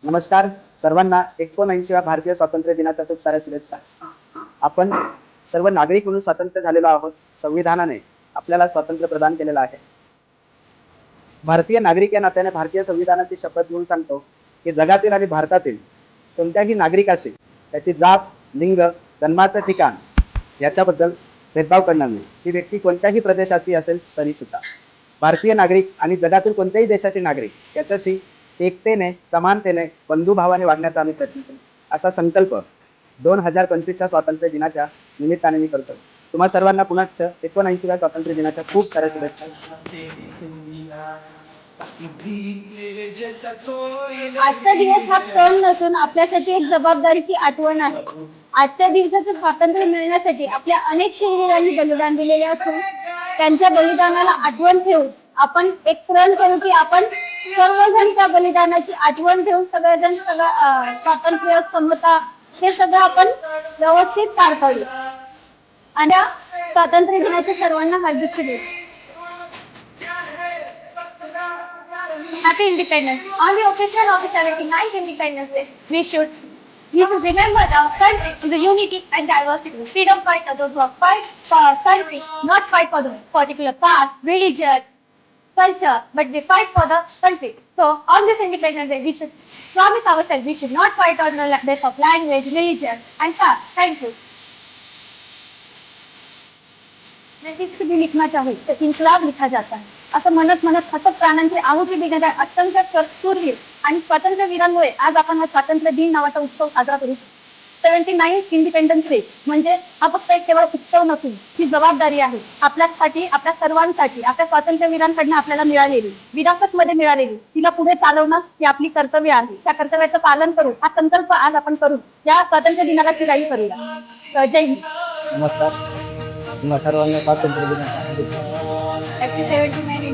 नमस्कार सर्वांना 79व्या भारतीय स्वातंत्र्य दिनाच्या खूप साऱ्या शुभेच्छा. आपण सर्व नागरिक म्हणून स्वातंत्र्य झालेलो आहोत. संविधानाने आपल्याला स्वातंत्र्य प्रदान केलेलं आहे. भारतीय नागरिक या नात्याने भारतीय संविधानाची शपथ घेऊन सांगतो की जगातील आणि भारतातील कोणत्याही नागरिकाशी त्याची जात, लिंग, जन्माचं ठिकाण याच्याबद्दल भेदभाव करणार नाही. ती व्यक्ती कोणत्याही प्रदेशाची असेल तरी सुद्धा. भारतीय नागरिक आणि जगातील कोणत्याही देशाचे नागरिक याच्याशी एकतेने, समानतेने, बंधुभावाने वागण्याचा आम्ही प्रयत्न करू. असा संकल्प 2025च्या स्वातंत्र्य दिनाच्या निमित्ताने मी करतो. तुम्हा सर्वांना पुन्हा 79व्या स्वातंत्र्य दिनाच्या खूप साऱ्या शुभेच्छा. आजचा दिवस हा सण नसून आपल्यासाठी एक जबाबदारीची आठवण आहे. आजच्या दिवसाचं स्वातंत्र्य मिळण्यासाठी आपल्या अनेक शहीदांनी बलिदान दिलेले असून त्यांच्या बलिदानाला आठवण ठेवून आपण एक प्रण करू की आपण सर्वजण त्या बलिदानाची आठवण ठेवून सगळेजण स्वातंत्र्य, समता हे सगळं आपण व्यवस्थित पार पाडू. आणि स्वातंत्र्य दिनाच्या सर्वांना हार्दिक शुभेच्छा. Happy Independence. On the occasion of the 79th Independence Day, we should remember the country, the unity and diversity. Freedom fighters, those who fight for our country, not fight for the particular caste, religion, culture, but they fight for the country. So, on this Independence Day, we should promise ourselves we should not fight on the basis of language, religion, and caste. Thank you. जिसकी भी लिखना चाहे तो इन्कलाब लिखा जाता है. असं म्हणत म्हणत हसत प्राणांची आहुती देणाऱ्या अत्यंत शूरवीर आणि स्वातंत्र्यवीरांमुळे आज आपण हा स्वातंत्र्य दिन नावाचा उत्सव साजरा करू. 79th इंडिपेंडन्स डे म्हणजे हा फक्त एक केवळ उत्सव नसून ही जबाबदारी आहे आपल्यासाठी, आपल्या सर्वांसाठी, आपल्या स्वातंत्र्यवीरांकडनं आपल्याला मिळालेली, विरासत मध्ये मिळालेली, तिला पुढे चालवणं ही आपली कर्तव्य आहे. त्या कर्तव्याचं पालन करून हा संकल्प आज आपण करू. या स्वातंत्र्य दिनाला चिराई करूया. जय हिंद. नमस्कार. तुम्हा सर्वांना स्वातंत्र्य दिनाच्या शुभेच्छा. Happy 79th